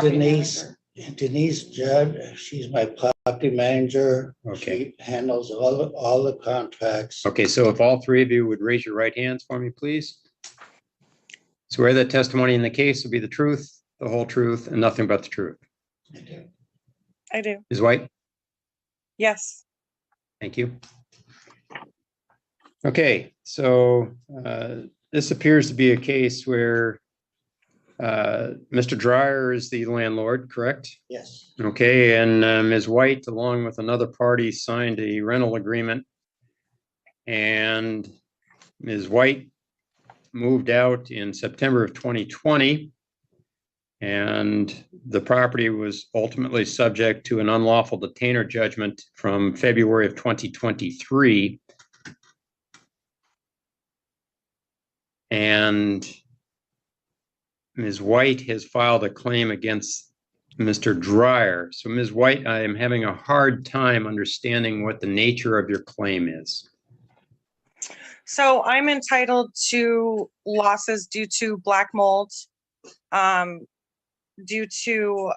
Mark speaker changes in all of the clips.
Speaker 1: Denise Judd. She's my property manager.
Speaker 2: Okay.
Speaker 1: She handles all the contracts.
Speaker 2: Okay, so if all three of you would raise your right hands for me, please. Swear that testimony in the case will be the truth, the whole truth, and nothing but the truth.
Speaker 3: I do.
Speaker 2: Ms. White?
Speaker 3: Yes.
Speaker 2: Thank you. Okay, so this appears to be a case where Mr. Dreyer is the landlord, correct?
Speaker 1: Yes.
Speaker 2: Okay, and Ms. White, along with another party, signed a rental agreement. And Ms. White moved out in September of 2020. And the property was ultimately subject to an unlawful detainer judgment from February of 2023. And Ms. White has filed a claim against Mr. Dreyer. So Ms. White, I am having a hard time understanding what the nature of your claim is.
Speaker 3: So I'm entitled to losses due to black mold, due to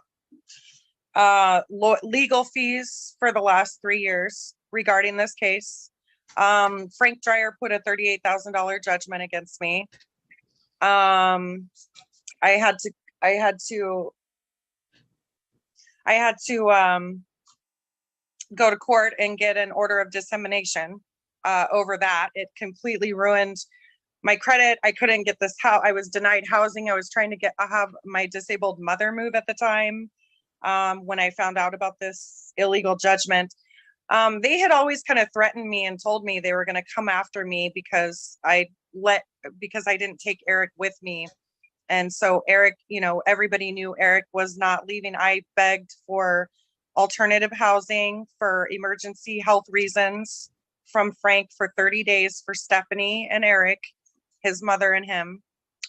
Speaker 3: legal fees for the last 3 years regarding this case. Frank Dreyer put a $38,000 judgment against me. I had to go to court and get an order of dissemination over that. It completely ruined my credit. I couldn't get this house. I was denied housing. I was trying to have my disabled mother move at the time when I found out about this illegal judgment. They had always kind of threatened me and told me they were going to come after me because I didn't take Eric with me. And so Eric, everybody knew Eric was not leaving. I begged for alternative housing for emergency health reasons from Frank for 30 days for Stephanie and Eric, his mother and him,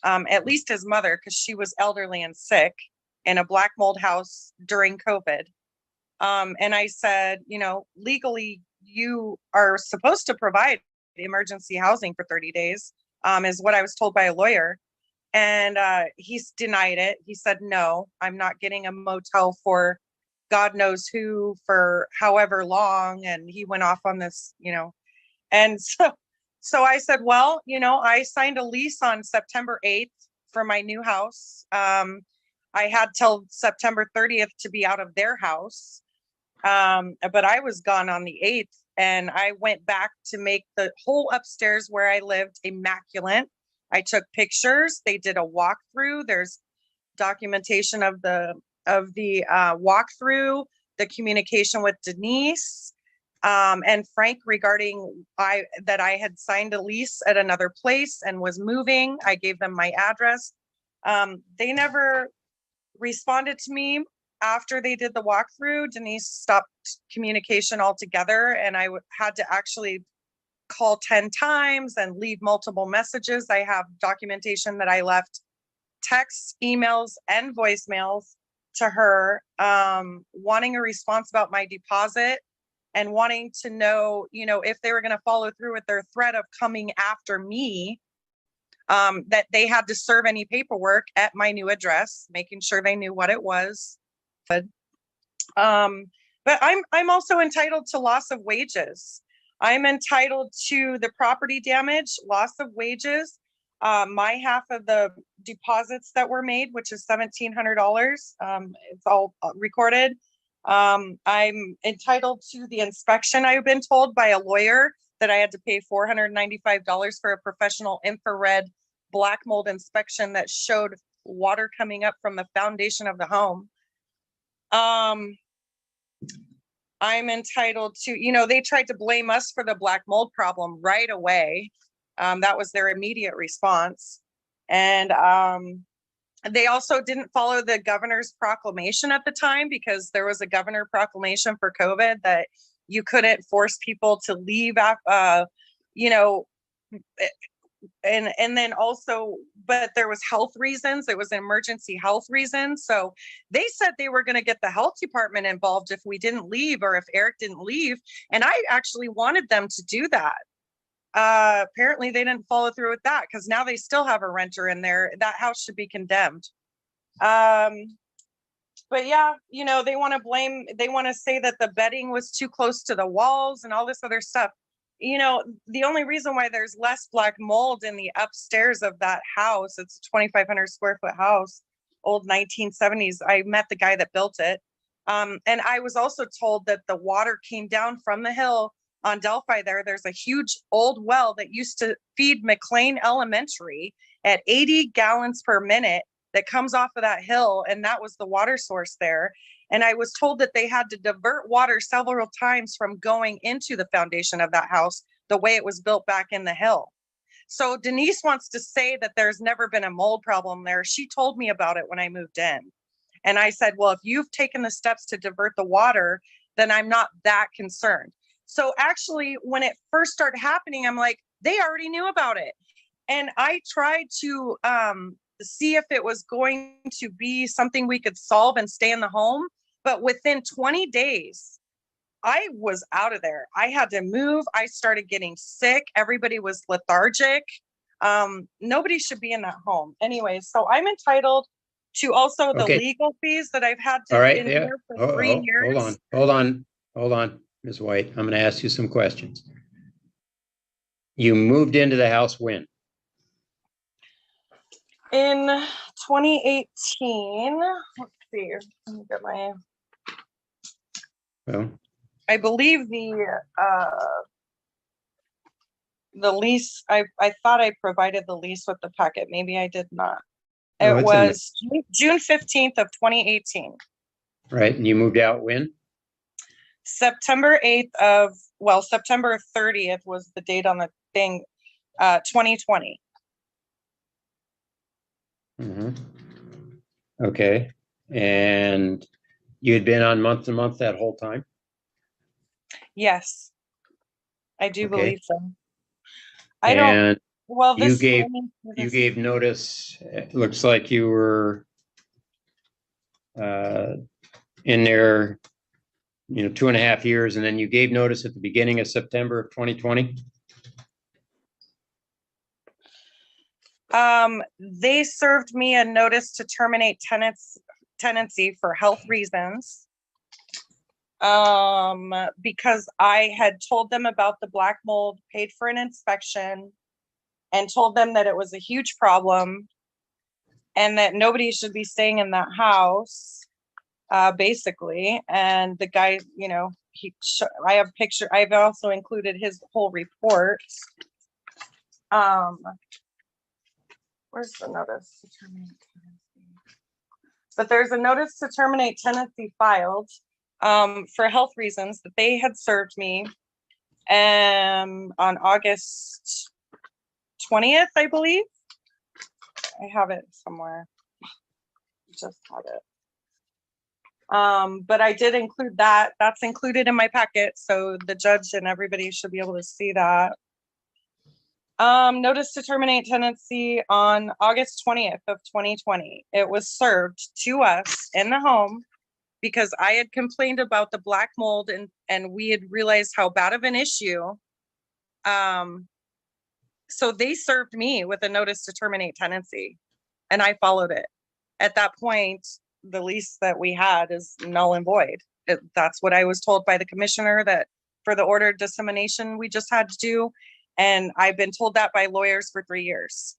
Speaker 3: at least his mother, because she was elderly and sick in a black mold house during COVID. And I said, legally, you are supposed to provide emergency housing for 30 days, is what I was told by a lawyer. And he's denied it. He said, no, I'm not getting a motel for God knows who for however long. And he went off on this, and so I said, well, I signed a lease on September 8th for my new house. I had till September 30th to be out of their house. But I was gone on the 8th, and I went back to make the whole upstairs where I lived immaculate. I took pictures. They did a walkthrough. There's documentation of the walkthrough, the communication with Denise and Frank regarding that I had signed a lease at another place and was moving. I gave them my address. They never responded to me after they did the walkthrough. Denise stopped communication altogether, and I had to actually call 10 times and leave multiple messages. I have documentation that I left texts, emails, and voicemails to her, wanting a response about my deposit and wanting to know, if they were going to follow through with their threat of coming after me, that they had to serve any paperwork at my new address, making sure they knew what it was. But I'm also entitled to loss of wages. I'm entitled to the property damage, loss of wages, my half of the deposits that were made, which is $1,700. It's all recorded. I'm entitled to the inspection. I've been told by a lawyer that I had to pay $495 for a professional infrared black mold inspection that showed water coming up from the foundation of the home. I'm entitled to, they tried to blame us for the black mold problem right away. That was their immediate response. And they also didn't follow the governor's proclamation at the time, because there was a governor proclamation for COVID that you couldn't force people to leave, and then also, but there was health reasons. It was an emergency health reason. So they said they were going to get the health department involved if we didn't leave, or if Eric didn't leave. And I actually wanted them to do that. Apparently they didn't follow through with that, because now they still have a renter in there. That house should be condemned. But yeah, they want to say that the bedding was too close to the walls and all this other stuff. The only reason why there's less black mold in the upstairs of that house, it's a 2,500 square foot house, old 1970s. I met the guy that built it. And I was also told that the water came down from the hill on Delphi there. There's a huge old well that used to feed McLean Elementary at 80 gallons per minute that comes off of that hill. And that was the water source there. And I was told that they had to divert water several times from going into the foundation of that house, the way it was built back in the hill. So Denise wants to say that there's never been a mold problem there. She told me about it when I moved in. And I said, well, if you've taken the steps to divert the water, then I'm not that concerned. So actually, when it first started happening, I'm like, they already knew about it. And I tried to see if it was going to be something we could solve and stay in the home. But within 20 days, I was out of there. I had to move. I started getting sick. Everybody was lethargic. Nobody should be in that home. Anyway, so I'm entitled to also the
Speaker 2: Okay.
Speaker 3: legal fees that I've had
Speaker 2: All
Speaker 3: to
Speaker 2: right,
Speaker 3: endure for 3 years.
Speaker 2: Hold on, Ms. White. I'm gonna ask you some questions. You moved into the house when?
Speaker 3: In 2018, let's see, let me get my,
Speaker 2: Well,
Speaker 3: I believe the lease, I thought I provided the lease with the packet. Maybe I did not.
Speaker 2: No,
Speaker 3: It
Speaker 2: it's in there.
Speaker 3: was June 15th of 2018.
Speaker 2: right, and you moved out when?
Speaker 3: September 30th was the date on the thing, 2020.
Speaker 2: Mhm. Okay, and you had been on month to month that whole time?
Speaker 3: Yes, I do
Speaker 2: Okay.
Speaker 3: believe so. I don't,
Speaker 2: And
Speaker 3: well,
Speaker 2: you
Speaker 3: this.
Speaker 2: gave notice, it looks like you were in there, 2.5 years, and then you gave notice at the beginning of September of 2020?
Speaker 3: They served me a notice to terminate tenancy for health reasons. Because I had told them about the black mold, paid for an inspection, and told them that it was a huge problem and that nobody should be staying in that house, basically. And the guy, I have picture. I've also included his whole report. Where's the notice to terminate tenancy? But there's a notice to terminate tenancy filed for health reasons that they had served me on August 20th, I believe. I have it somewhere. Just had it. But I did include that. That's included in my packet, so the judge and everybody should be able to see that. Notice to terminate tenancy on August 20th of 2020. It was served to us in the home because I had complained about the black mold and we had realized how bad of an issue. So they served me with a notice to terminate tenancy and I followed it. At that point, the lease that we had is null and void. That's what I was told by the commissioner, that for the order of dissemination we just had to do. And I've been told that by lawyers for 3 years.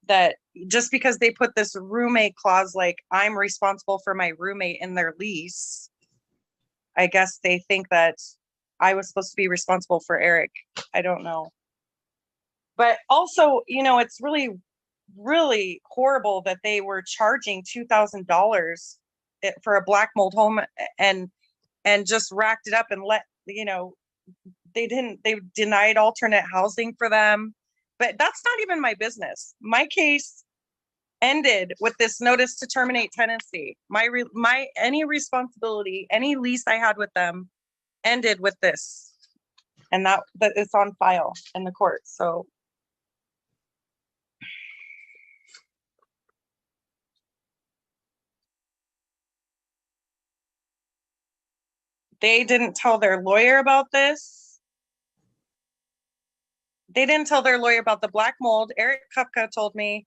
Speaker 3: That just because they put this roommate clause, like I'm responsible for my roommate in their lease, I guess they think that I was supposed to be responsible for Eric. I don't know. But also, it's really, really horrible that they were charging $2,000 for a black mold home and just racked it up and they denied alternate housing for them. But that's not even my business. My case ended with this notice to terminate tenancy. My any responsibility, any lease I had with them ended with this. And that it's on file in the court. So they didn't tell their lawyer about this. They didn't tell their lawyer about the black mold. Eric Kupka told me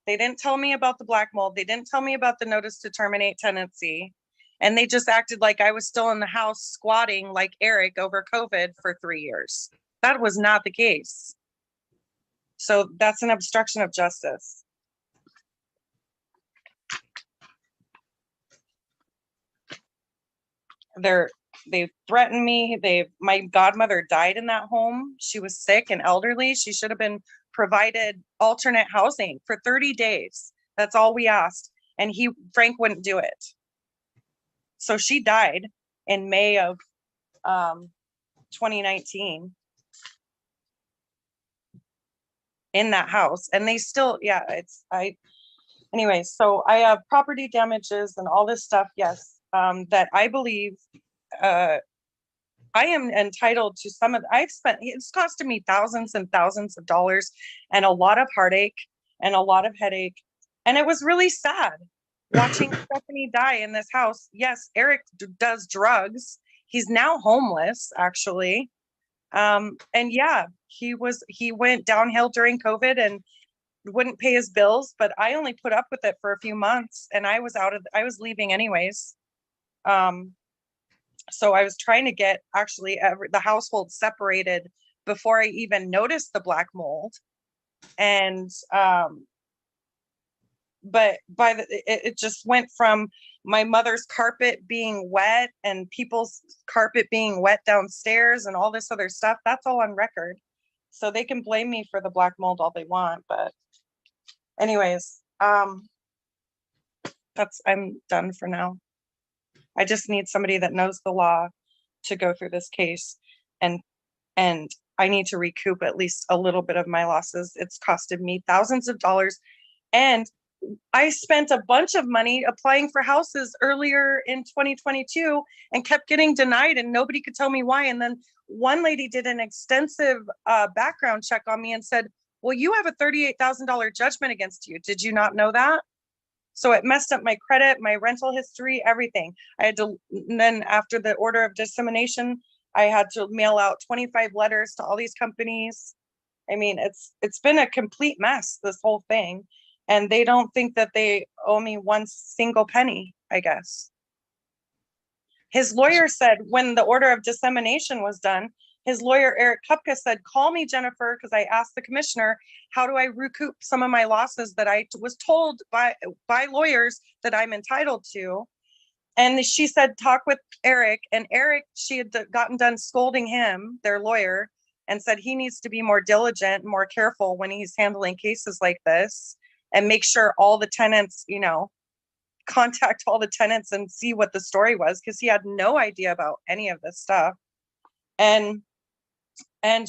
Speaker 3: They didn't tell me about the black mold. They didn't tell me about the notice to terminate tenancy. And they just acted like I was still in the house squatting like Eric over COVID for 3 years. That was not the case. So that's an obstruction of justice. They threatened me. My godmother died in that home. She was sick and elderly. She should have been provided alternate housing for 30 days. That's all we asked. And Frank wouldn't do it. So she died in May of 2019 in that house. And they still, anyways, so I have property damages and all this stuff, yes, that I believe I am entitled to some of, it's costed me thousands and thousands of dollars and a lot of heartache and a lot of headache. And it was really sad watching Stephanie die in this house. Yes, Eric does drugs. He's now homeless, actually. And yeah, he went downhill during COVID and wouldn't pay his bills, but I only put up with it for a few months and I was leaving anyways. So I was trying to get actually the household separated before I even noticed the black mold. And, but it just went from my mother's carpet being wet and people's carpet being wet downstairs and all this other stuff. That's all on record. So they can blame me for the black mold all they want. But anyways, I'm done for now. I just need somebody that knows the law to go through this case, and I need to recoup at least a little bit of my losses. It's costed me thousands of dollars, and I spent a bunch of money applying for houses earlier in 2022 and kept getting denied, and nobody could tell me why. And then one lady did an extensive background check on me and said, well, you have a $38,000 judgment against you. Did you not know that? So it messed up my credit, my rental history, everything. And then after the order of dissemination, I had to mail out 25 letters to all these companies. I mean, it's been a complete mess, this whole thing. And they don't think that they owe me one single penny, I guess. His lawyer said when the order of dissemination was done, his lawyer, Eric Kupka, said, call me, Jennifer, because I asked the commissioner, how do I recoup some of my losses that I was told by lawyers that I'm entitled to? And she said, talk with Eric. And Eric, she had gotten done scolding him, their lawyer, and said he needs to be more diligent, more careful when he's handling cases like this, and make sure all the tenants, contact all the tenants and see what the story was, because he had no idea about any of this stuff. And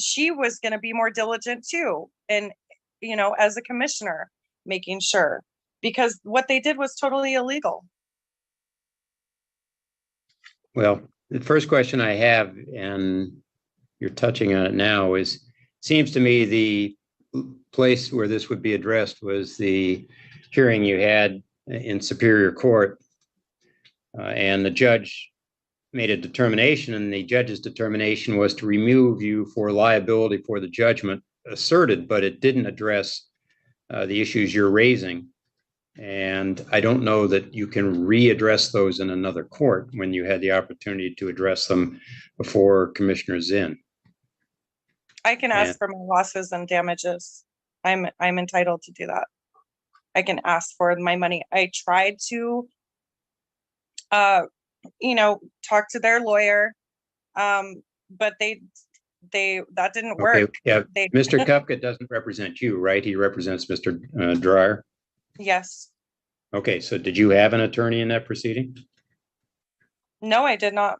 Speaker 3: she was going to be more diligent too. And, as a commissioner, making sure, because what they did was totally illegal.
Speaker 2: Well, the first question I have, and you're touching on it now, seems to me the place where this would be addressed was the hearing you had in Superior Court, and the judge made a determination, and the judge's determination was to remove you for liability for the judgment asserted, but it didn't address the issues you're raising. And I don't know that you can readdress those in another court when you had the opportunity to address them before Commissioner Zinn.
Speaker 3: I can ask for my losses and damages. I'm entitled to do that. I can ask for my money. I tried to talk to their lawyer, but that didn't work.
Speaker 2: Okay, yeah, Mr. Kupka doesn't represent you, right? He represents Mr. Dreyer.
Speaker 3: Yes.
Speaker 2: Okay, so did you have an attorney in that proceeding?
Speaker 3: No, I did not.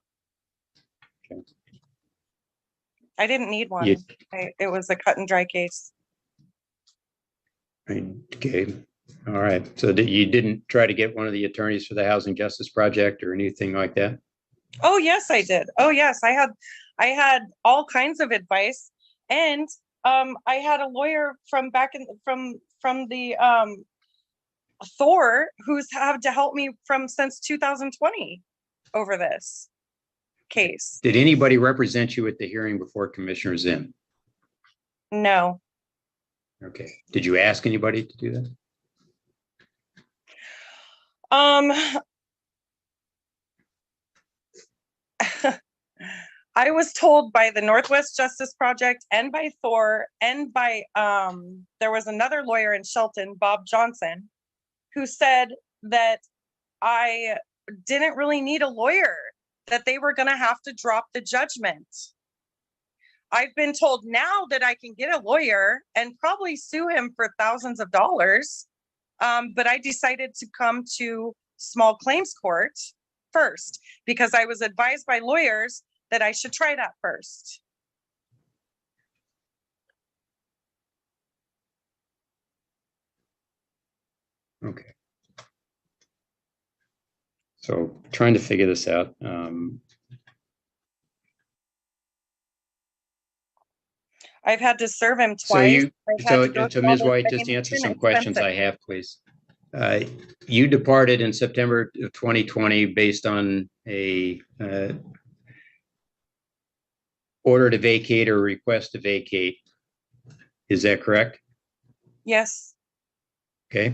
Speaker 2: Okay.
Speaker 3: I didn't need one. It was a cut and dry case.
Speaker 2: Okay. All right. So you didn't try to get one of the attorneys for the Housing Justice Project or anything like that?
Speaker 3: Oh, yes, I did. Oh, yes. I had all kinds of advice. And I had a lawyer from the Thor who's had to help me since 2020 over this case.
Speaker 2: Did anybody represent you at the hearing before Commissioner Zinn?
Speaker 3: No.
Speaker 2: Okay. Did you ask anybody to do that?
Speaker 3: Um, I was told by the Northwest Justice Project and by Thor and by, there was another lawyer in Shelton, Bob Johnson, who said that I didn't really need a lawyer, that they were gonna have to drop the judgment. I've been told now that I can get a lawyer and probably sue him for thousands of dollars. But I decided to come to small claims court first because I was advised by lawyers that I should try that first.
Speaker 2: Okay. So trying to figure this out.
Speaker 3: I've had to serve him
Speaker 2: So
Speaker 3: twice.
Speaker 2: you,
Speaker 3: I've had
Speaker 2: so,
Speaker 3: to go
Speaker 2: so
Speaker 3: through all
Speaker 2: Ms.
Speaker 3: the
Speaker 2: White, just answer
Speaker 3: litigation.
Speaker 2: some
Speaker 3: It's
Speaker 2: questions I
Speaker 3: expensive.
Speaker 2: have, please. You departed in September of 2020 based on a order to vacate or request to vacate. Is that correct?
Speaker 3: Yes,
Speaker 2: Okay.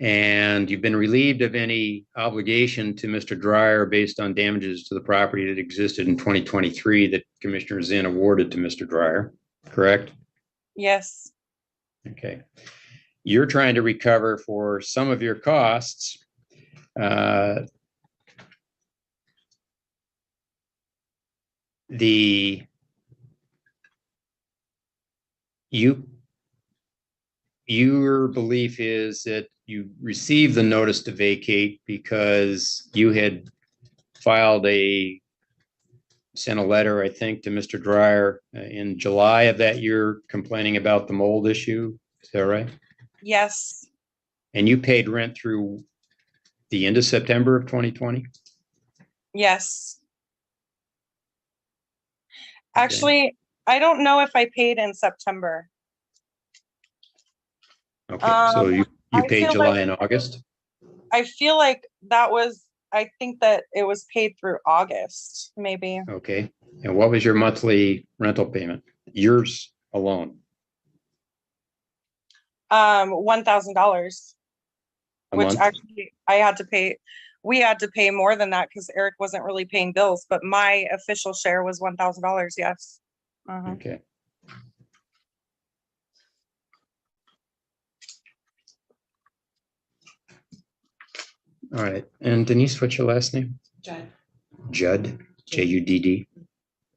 Speaker 2: And you've been relieved of any obligation to Mr. Dryer based on damages to the property that existed in 2023 that Commissioner Zinn awarded to Mr. Dryer, correct?
Speaker 3: yes,
Speaker 2: Okay. You're trying to recover for some of your costs. Your belief is that you received the notice to vacate because you had sent a letter, I think, to Mr. Dryer in July of that year complaining about the mold issue. Is that right?
Speaker 3: yes,
Speaker 2: And you paid rent through the end of September of 2020?
Speaker 3: yes.
Speaker 2: Okay.
Speaker 3: Actually, I don't know if I paid in September.
Speaker 2: Okay, so you
Speaker 3: I
Speaker 2: paid
Speaker 3: feel
Speaker 2: July
Speaker 3: like-
Speaker 2: and August?
Speaker 3: I feel like I think that it was paid through August, maybe.
Speaker 2: Okay, and what was your monthly rental payment? Yours alone?
Speaker 3: $1,000,
Speaker 2: A
Speaker 3: which
Speaker 2: month?
Speaker 3: actually we had to pay more than that because Eric wasn't really paying bills, but my official share was $1,000, yes.
Speaker 2: Okay. All right, and Denise, what's your last name?
Speaker 4: Judd.
Speaker 2: Judd, Judd.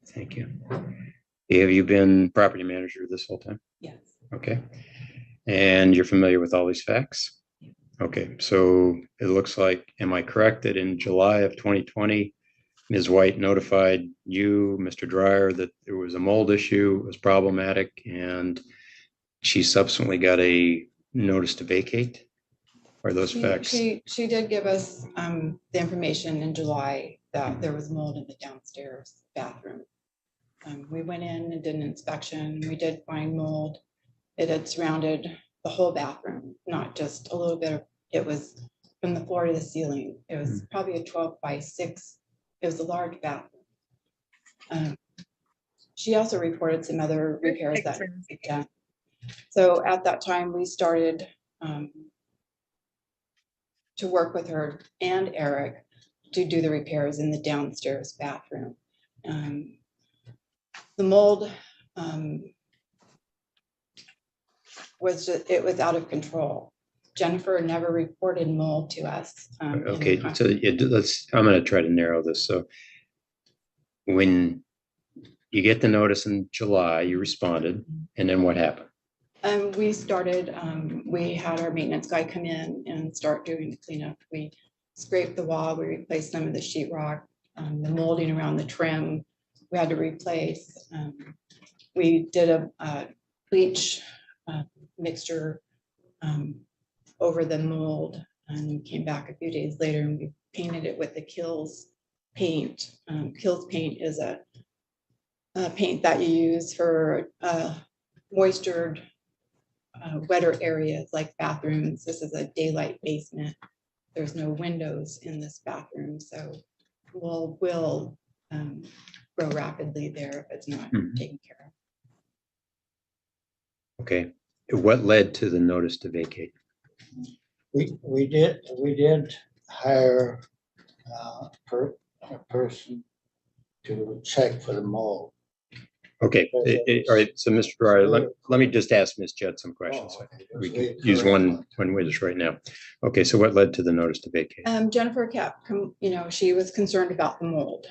Speaker 2: Thank you. Have you been property manager this whole time?
Speaker 4: Yes.
Speaker 2: Okay. And you're familiar with all these facts? Okay, so it looks like, am I correct that in July of 2020, Ms. White notified you, Mr. Dryer, that there was a mold issue, it was problematic, and she subsequently got a notice to vacate? Are those facts?
Speaker 4: She did give us the information in July that there was mold in the downstairs bathroom. We went in and did an inspection. We did find mold. It had surrounded the whole bathroom, not just a little bit of, it was from the floor to the ceiling. It was probably a 12 by 6. It was a large bathroom. She also reported some other repairs that we've done. So at that time, we started to work with her and Eric to do the repairs in the downstairs bathroom. The mold was out of control. Jennifer never reported mold to us.
Speaker 2: Okay, so I'm going to try to narrow this. So when you get the notice in July, you responded, and then what happened?
Speaker 4: We started, we had our maintenance guy come in and start doing the cleanup. We scraped the wall, we replaced some of the sheetrock, the molding around the trim, we had to replace. We did a bleach mixture over the mold, and we came back a few days later and we painted it with the Kills paint. Kills paint is a paint that you use for moistured wetter areas like bathrooms. This is a daylight basement. There's no windows in this bathroom, so mold will grow rapidly there if it's not taken care of.
Speaker 2: Okay, what led to the notice to vacate?
Speaker 1: We did hire a person to check for the mold.
Speaker 2: Okay, all right, so Mr. Dwyer, let me just ask Ms. Judd some questions.
Speaker 1: Oh, okay.
Speaker 2: We can use one with us right now. Okay, so what led to the notice to vacate?
Speaker 4: Jennifer kept, she was concerned about the mold.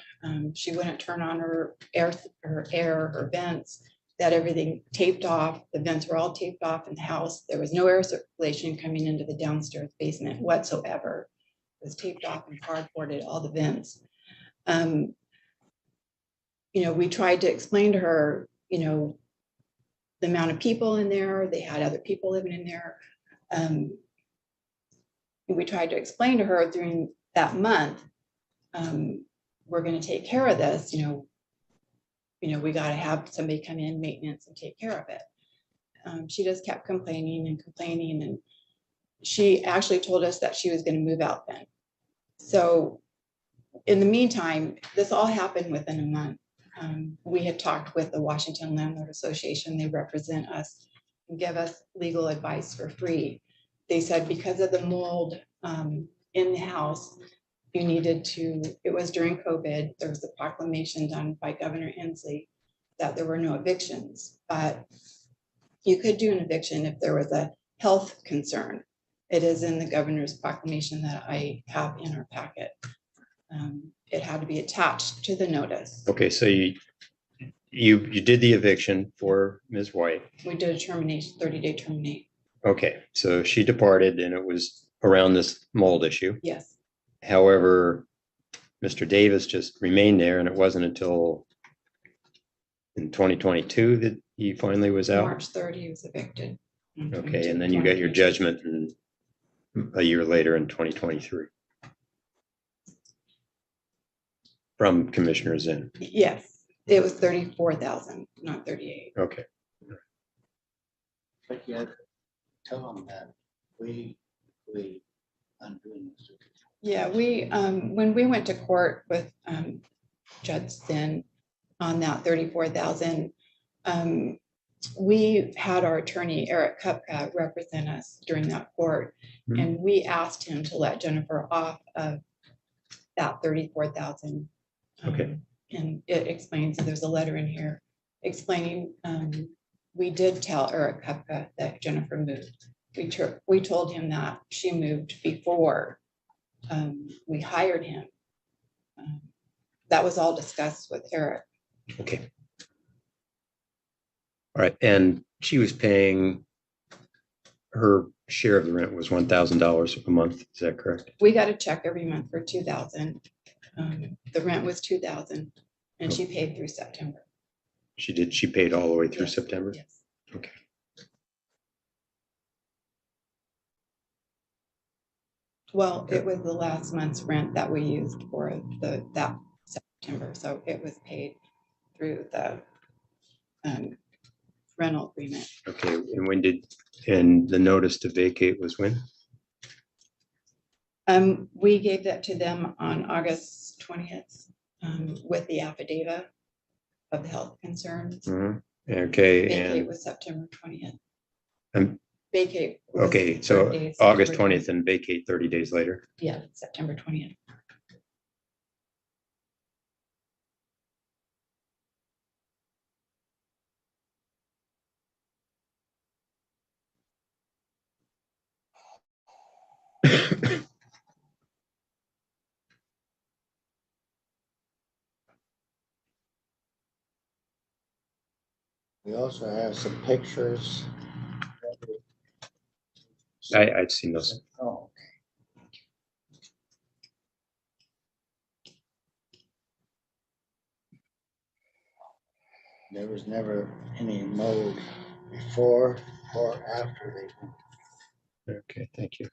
Speaker 4: She wouldn't turn on her her vents, that everything taped off. The vents were all taped off in the house. There was no air circulation coming into the downstairs basement whatsoever. It was taped off and cardboarded, all the vents. We tried to explain to her, the amount of people in there. They had other people living in there. We tried to explain to her during that month, we're going to take care of this, we got to have somebody come in, maintenance, and take care of it. She just kept complaining and complaining, and she actually told us that she was going to move out then. So in the meantime, this all happened within a month. We had talked with the Washington Landlord Association. They represent us and give us legal advice for free. They said because of the mold in the house, you needed to, it was during COVID, there was a proclamation done by Governor Inslee that there were no evictions, but you could do an eviction if there was a health concern. It is in the governor's proclamation that I have in our packet. It had to be attached to the notice.
Speaker 2: Okay, so you did the eviction for Ms. White.
Speaker 4: We did a termination, 30-day terminate.
Speaker 2: Okay, so she departed and it was around this mold issue.
Speaker 4: Yes.
Speaker 2: However, Mr. Davis just remained there, and it wasn't until in 2022 that he finally was out.
Speaker 4: March 30, he was evicted.
Speaker 2: Okay, and then you got your judgment a year later in 2023 from Commissioner Zinn.
Speaker 4: Yes, it was 34,000, not 38.
Speaker 2: Okay.
Speaker 1: But yet, tell them that we undoing this.
Speaker 4: Yeah, we, when we went to court with Judge Zinn on that 34,000, we had our attorney, Eric Kupka, represent us during that court.
Speaker 2: Mhm.
Speaker 4: And we asked him to let Jennifer off of that 34,000.
Speaker 2: Okay.
Speaker 4: And it explains, there's a letter in here explaining, we did tell Eric Kupka that Jennifer moved. We told him that she moved before we hired him. That was all discussed with Eric.
Speaker 2: Okay. All right, and she was paying, her share of the rent was $1,000 a month. Is that correct?
Speaker 4: We got a check every month for 2,000. The rent was 2,000, and she paid through September.
Speaker 2: She paid all the way through
Speaker 4: Yes.
Speaker 2: September?
Speaker 4: Yes.
Speaker 2: Okay.
Speaker 4: Well, it was the last month's rent that we used for that September, so it was paid through the rental agreement.
Speaker 2: Okay, and the notice to vacate was when?
Speaker 4: We gave that to them on August 20th with the affidavit of the health concerns.
Speaker 2: Mhm. Okay,
Speaker 4: Vacate
Speaker 2: and
Speaker 4: was September 20th.
Speaker 2: Um,
Speaker 4: Vacate. was
Speaker 2: okay, so
Speaker 4: 30 days,
Speaker 2: August
Speaker 4: September
Speaker 2: 20th and vacate 30 days later.
Speaker 4: Yeah, September 20th.
Speaker 1: We also have some pictures.
Speaker 2: I've seen those.
Speaker 1: Oh, there was never any mold before or after they.
Speaker 2: Okay, thank you.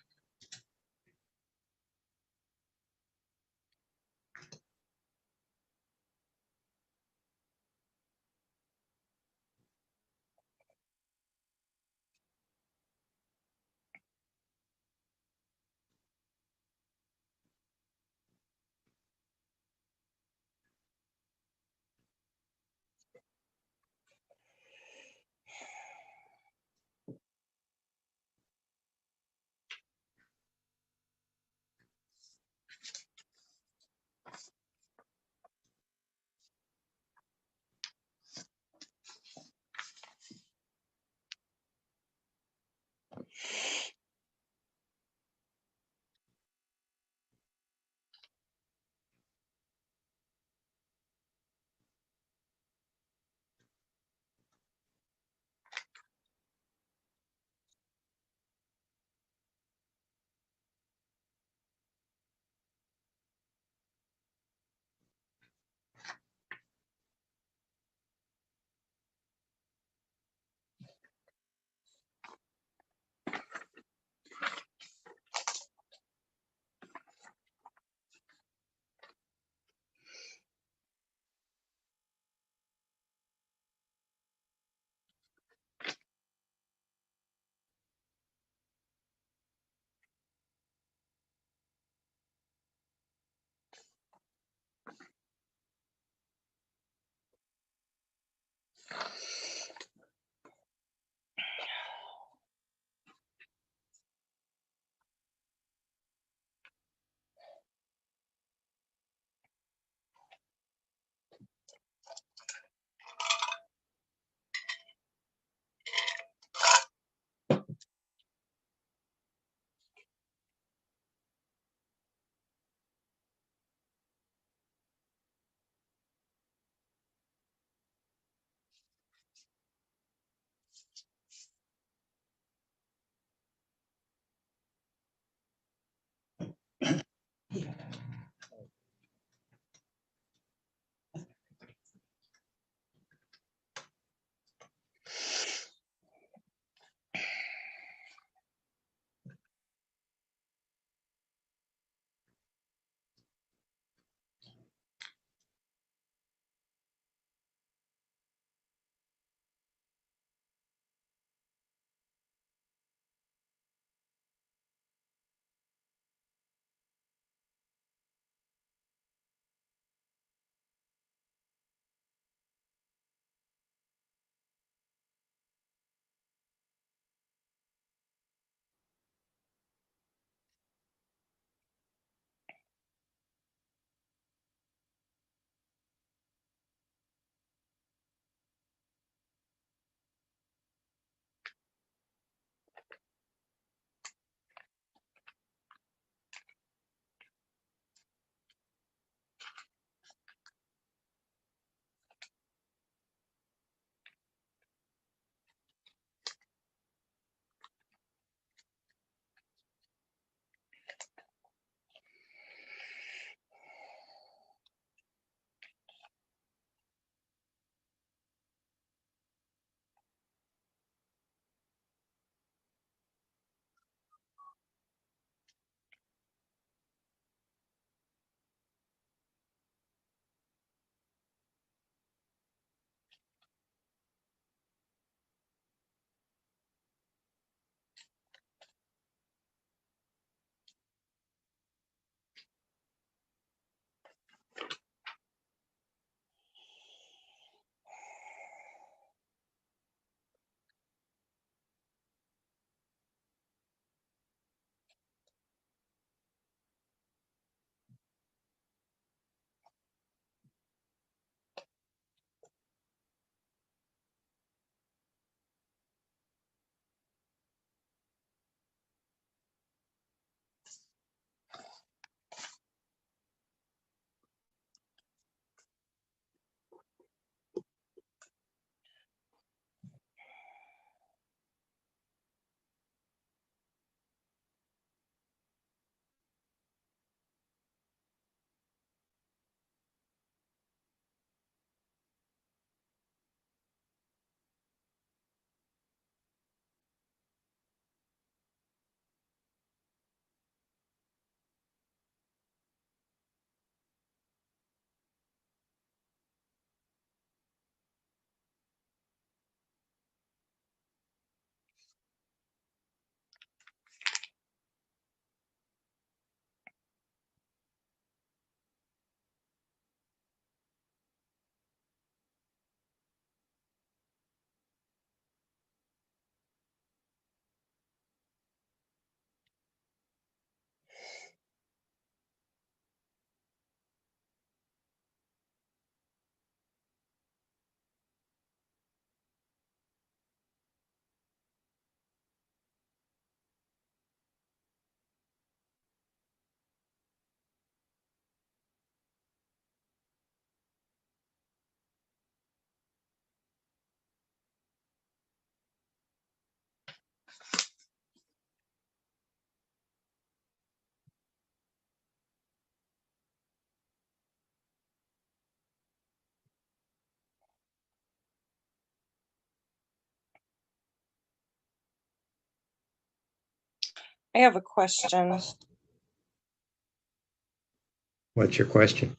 Speaker 3: I have a question.
Speaker 2: What's your question?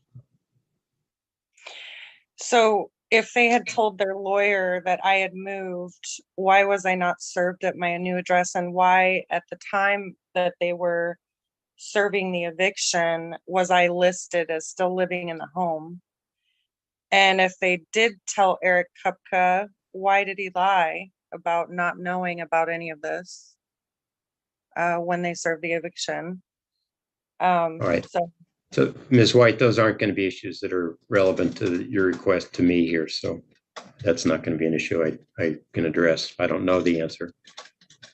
Speaker 3: So if they had told their lawyer that I had moved, why was I not served at my new address? And why at the time that they were serving the eviction, was I listed as still living in the home? And if they did tell Eric Kupka, why did he lie about not knowing about any of this when they served the eviction?
Speaker 2: All right.
Speaker 3: So
Speaker 2: So, Ms. White, those aren't going to be issues that are relevant to your request to me here. So that's not going to be an issue I can address. I don't know the answer,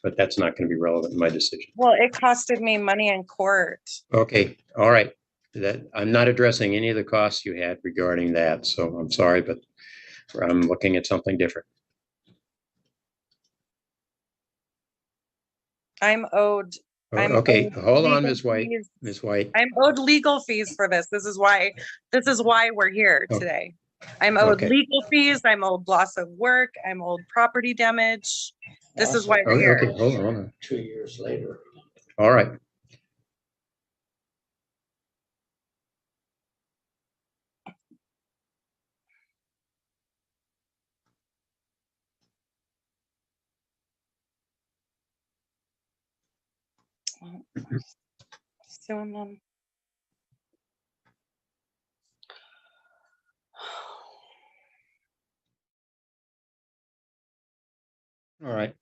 Speaker 2: but that's not going to be relevant in my decision.
Speaker 3: well, it costed me money in court.
Speaker 2: Okay. All right. That I'm not addressing any of the costs you had regarding that. So I'm sorry, but I'm looking at something different.
Speaker 3: I'm owed. I'm
Speaker 2: Okay,
Speaker 3: owed
Speaker 2: hold on,
Speaker 3: legal
Speaker 2: Ms. White.
Speaker 3: fees.
Speaker 2: Ms. White.
Speaker 3: I'm owed legal fees for this. This is why we're here
Speaker 2: Oh,
Speaker 3: today. I'm owed
Speaker 2: okay.
Speaker 3: legal fees. I'm owed loss of work. I'm owed property damage. This is why we're
Speaker 2: Okay,
Speaker 3: here.
Speaker 2: hold on.
Speaker 1: 2 years later.
Speaker 2: All right.
Speaker 3: Suing them.
Speaker 2: All right.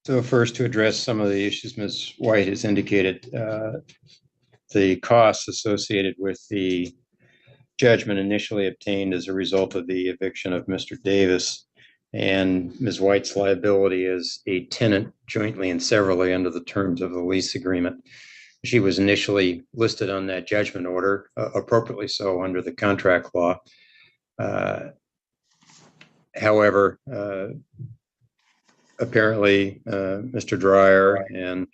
Speaker 2: So first, to address some of the issues Ms. White has indicated, the costs associated with the judgment initially obtained as a result of the eviction of Mr. Davis and Ms. White's liability as a tenant jointly and severally under the terms of the lease agreement. She was initially listed on that judgment order, appropriately so under the contract law. However, apparently, Mr. Dreyer and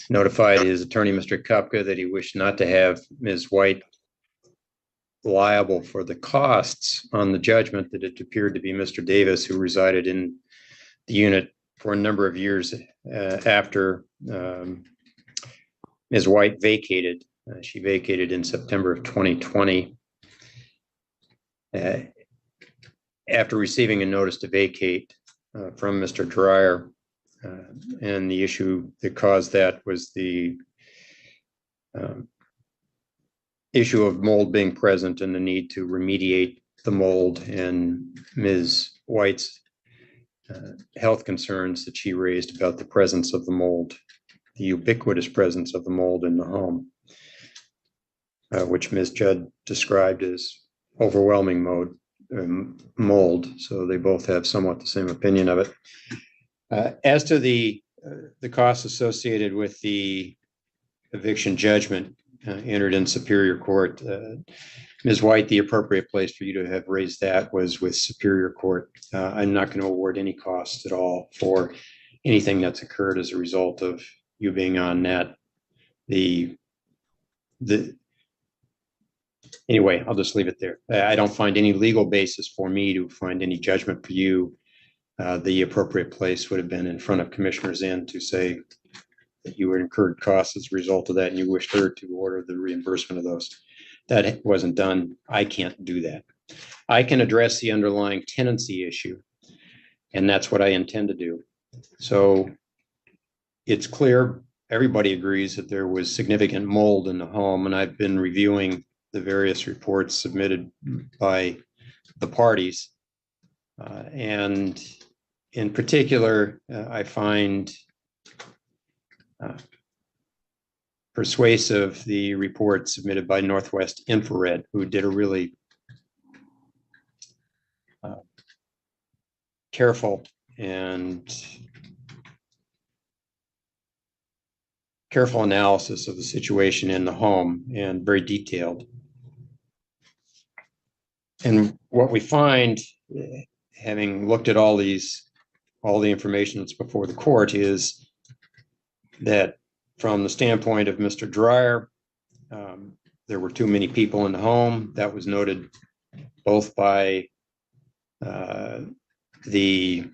Speaker 2: notified his attorney, Mr. Kupka, that he wished not to have Ms. White liable for the costs on the judgment, that it appeared to be Mr. Davis who resided in the unit for a number of years after Ms. White vacated. She vacated in September of 2020. After receiving a notice to vacate from Mr. Dreyer, and the issue that caused that was the issue of mold being present and the need to remediate the mold, and Ms. White's health concerns that she raised about the presence of the mold, the ubiquitous presence of the mold in the home, which Ms. Judd described as overwhelming mold. So they both have somewhat the same opinion of it. As to the costs associated with the eviction judgment entered in Superior Court, Ms. White, the appropriate place for you to have raised that was with Superior Court. I'm not going to award any costs at all for anything that's occurred as a result of you being on net. Anyway, I'll just leave it there. I don't find any legal basis for me to find any judgment for you. The appropriate place would have been in front of Commissioner Zinn to say that you were incurred costs as a result of that and you wished her to order the reimbursement of those. That wasn't done. I can't do that. I can address the underlying tenancy issue, and that's what I intend to do. So it's clear, everybody agrees that there was significant mold in the home, and I've been reviewing the various reports submitted by the parties. And in particular, I find persuasive the report submitted by Northwest Infrared, who did a really careful analysis of the situation in the home, and very detailed. And what we find, having looked at all the information that's before the court, is that from the standpoint of Mr. Dreyer, there were too many people in the home. That was noted both by the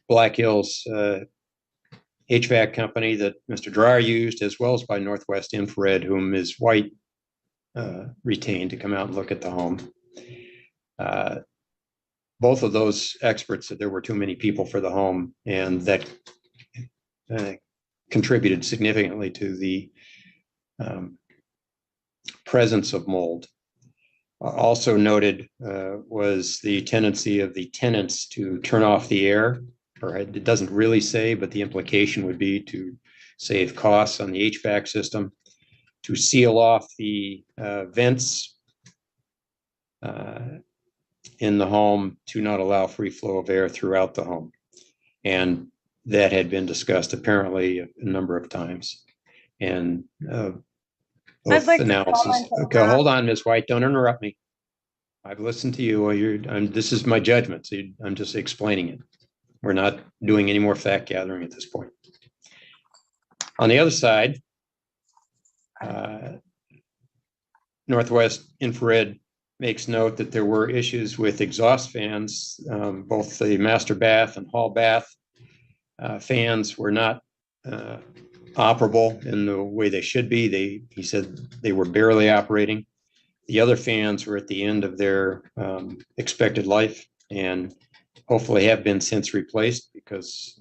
Speaker 2: Black Hills HVAC company that Mr. Dryer used, as well as by Northwest Infrared, whom Ms. White retained to come out and look at the home. Both of those experts said there were too many people for the home, and that contributed significantly to the presence of mold. Also noted was the tendency of the tenants to turn off the air, or it doesn't really say, but the implication would be to save costs on the HVAC system, to seal off the vents in the home to not allow free flow of air throughout the home. And that had been discussed apparently a number of times. And
Speaker 3: I'd like to
Speaker 2: analysis.
Speaker 3: comment on
Speaker 2: Okay,
Speaker 3: that.
Speaker 2: hold on, Ms. White, don't interrupt me. I've listened to you. This is my judgment, so I'm just explaining it. We're not doing any more fact gathering at this point. On the other side, Northwest Infrared makes note that there were issues with exhaust fans. Both the master bath and hall bath fans were not operable in the way they should be. He said they were barely operating. The other fans were at the end of their expected life and hopefully have been since replaced, because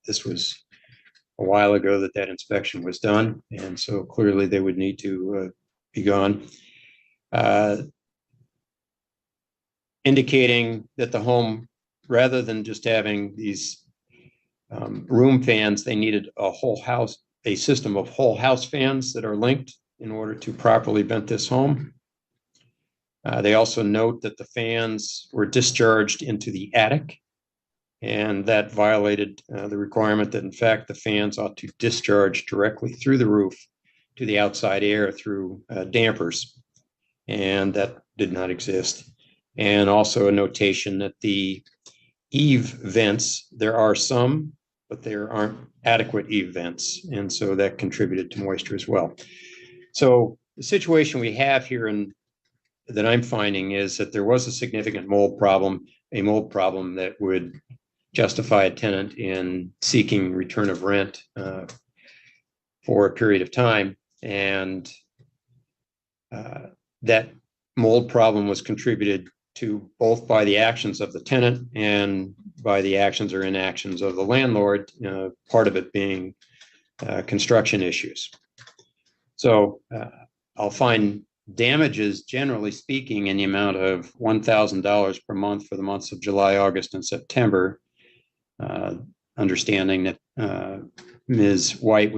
Speaker 2: this was a while ago that inspection was done. And so clearly they would need to be gone. Indicating that the home, rather than just having these room fans, they needed a system of whole house fans that are linked in order to properly vent this home. They also note that the fans were discharged into the attic, and that violated the requirement that in fact the fans ought to discharge directly through the roof to the outside air through dampers, and that did not exist. And also a notation that the eave vents, there are some, but there aren't adequate eave vents, and so that contributed to moisture as well. So the situation we have here that I'm finding is that there was a significant mold problem, a mold problem that would justify a tenant in seeking return of rent for a period of time. And that mold problem was contributed to both by the actions of the tenant and by the actions or inactions of the landlord, part of it being construction issues. So I'll find damages, generally speaking, in the amount of $1,000 per month for the months of July, August, and September, understanding that Ms. White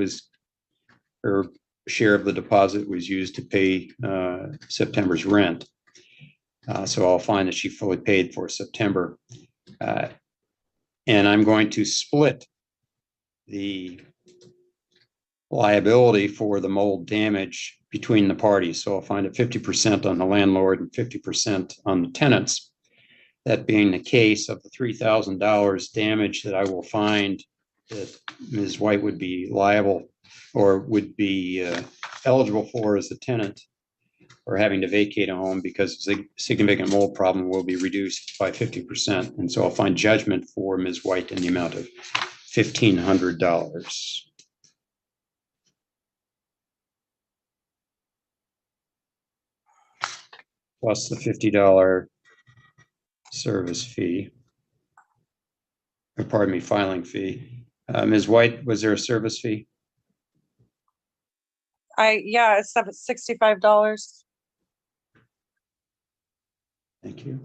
Speaker 2: her share of the deposit was used to pay September's rent. So I'll find that she fully paid for September. And I'm going to split the liability for the mold damage between the parties. So I'll find it 50% on the landlord and 50% on the tenants. That being the case, of the $3,000 damage that I will find that Ms. White would be liable or would be eligible for as a tenant, or having to vacate a home because a significant mold problem, will be reduced by 50%. And so I'll find judgment for Ms. White in the amount of $1,500. Plus the $50 service fee, or pardon me, filing fee. Ms. White, was there a service fee?
Speaker 3: Yeah, it's $65.
Speaker 2: Thank you.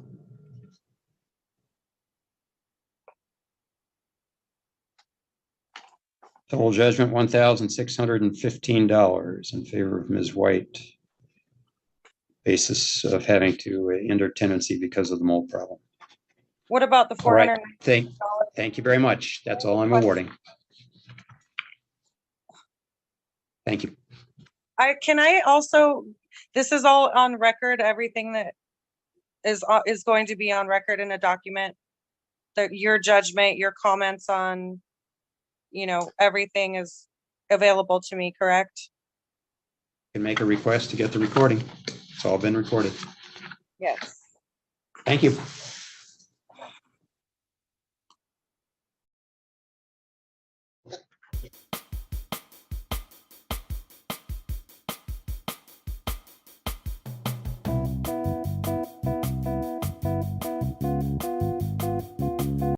Speaker 2: Total judgment, $1,615 in favor of Ms. White. Basis of having to enter tenancy because of the mold problem.
Speaker 3: What about the
Speaker 2: All right,
Speaker 3: $400?
Speaker 2: thank you very much. That's all I'm awarding. Thank you.
Speaker 3: Can I also, this is all on record, everything that is going to be on record in a document, that your judgment, your comments on, everything is available to me, correct?
Speaker 2: You can make a request to get the recording. It's all been recorded.
Speaker 3: Yes.
Speaker 2: Thank you.